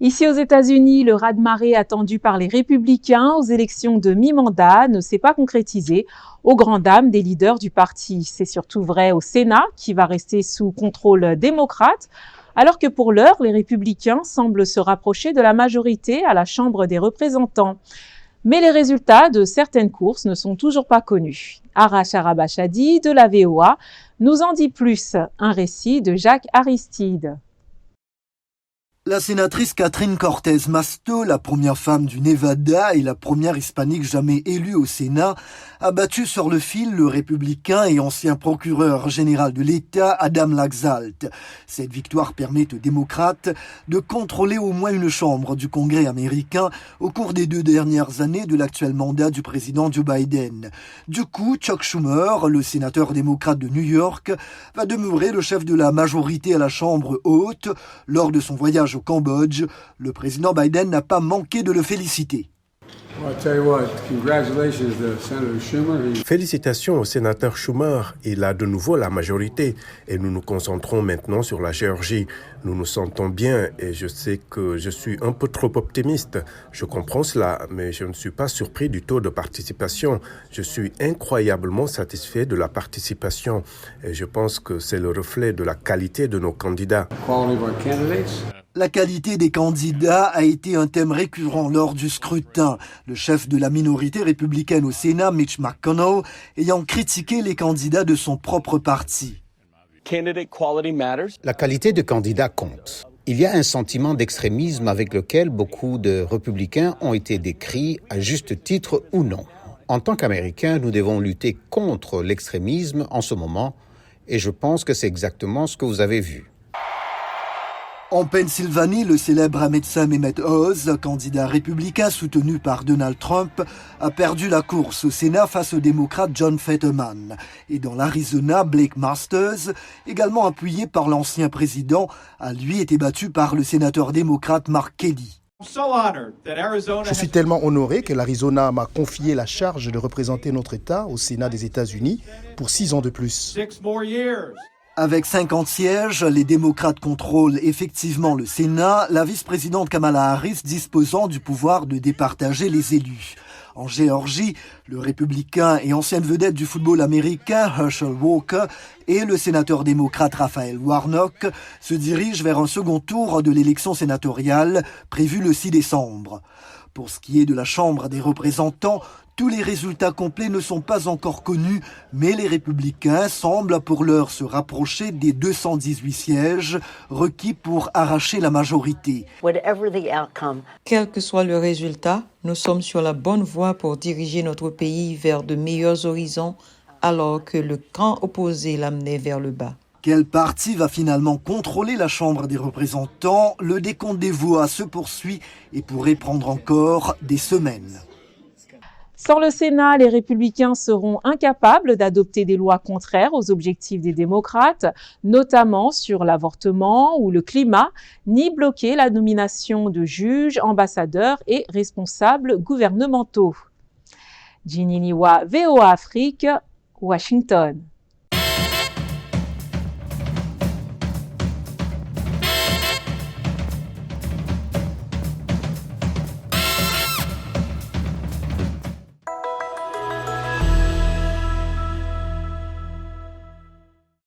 Ici aux États-Unis, le raz-de-marée attendu par les républicains aux élections de mi-mandat ne s'est pas concrétisé aux grandes dames des leaders du parti. C'est surtout vrai au Sénat, qui va rester sous contrôle démocrate, alors que pour l'heure, les républicains semblent se rapprocher de la majorité à la Chambre des représentants. Mais les résultats de certaines courses ne sont toujours pas connus. Arash Arabachadi de la VOA nous en dit plus, un récit de Jacques Aristide. La sénatrice Catherine Cortez Masto, la première femme du Nevada et la première hispanique jamais élue au Sénat, a battu sur le fil le républicain et ancien procureur général de l'État Adam Laxalt. Cette victoire permet aux démocrates de contrôler au moins une chambre du Congrès américain au cours des 2 dernières années de l'actuel mandat du président Joe Biden. Du coup, Chuck Schumer, le sénateur démocrate de New York, va demeurer le chef de la majorité à la Chambre haute. Lors de son voyage au Cambodge, le président Biden n'a pas manqué de le féliciter. Félicitations au sénateur Schumer. Il a de nouveau la majorité et nous nous concentrons maintenant sur la Géorgie. Nous nous sentons bien et je sais que je suis un peu trop optimiste. Je comprends cela, mais je ne suis pas surpris du taux de participation. Je suis incroyablement satisfait de la participation et je pense que c'est le reflet de la qualité de nos candidats. La qualité des candidats a été un thème récurrent lors du scrutin. Le chef de la minorité républicaine au Sénat, Mitch McConnell, ayant critiqué les candidats de son propre parti. La qualité de candidat compte. Il y a un sentiment d'extrémisme avec lequel beaucoup de républicains ont été décrits, à juste titre ou non. En tant qu'Américains, nous devons lutter contre l'extrémisme en ce moment, et je pense que c'est exactement ce que vous avez vu. En Pennsylvanie, le célèbre médecin Mehmet Oz, candidat républicain soutenu par Donald Trump, a perdu la course au Sénat face au démocrate John Fetterman. Et dans l'Arizona, Blake Masters, également appuyé par l'ancien président, a lui été battu par le sénateur démocrate Mark Kelly. Je suis tellement honoré que l'Arizona m'a confié la charge de représenter notre État au Sénat des États-Unis pour 6 ans de plus. Avec 50 sièges, les démocrates contrôlent effectivement le Sénat, la vice-présidente Kamala Harris disposant du pouvoir de départager les élus. En Géorgie, le républicain et ancienne vedette du football américain Herschel Walker et le sénateur démocrate Raphaël Warnock se dirigent vers un second tour de l'élection sénatoriale prévue le 6 décembre. Pour ce qui est de la Chambre des représentants, tous les résultats complets ne sont pas encore connus, mais les républicains semblent pour l'heure se rapprocher des 218 sièges requis pour arracher la majorité. Quel que soit le résultat, nous sommes sur la bonne voie pour diriger notre pays vers de meilleurs horizons, alors que le camp opposé l'amenait vers le bas. Quel parti va finalement contrôler la Chambre des représentants? Le décompte des voix se poursuit et pourrait prendre encore des semaines. Sans le Sénat, les républicains seront incapables d'adopter des lois contraires aux objectifs des démocrates, notamment sur l'avortement ou le climat, ni bloquer la nomination de juges, ambassadeurs et responsables gouvernementaux. Jininiwa, VOA Afrique, Washington.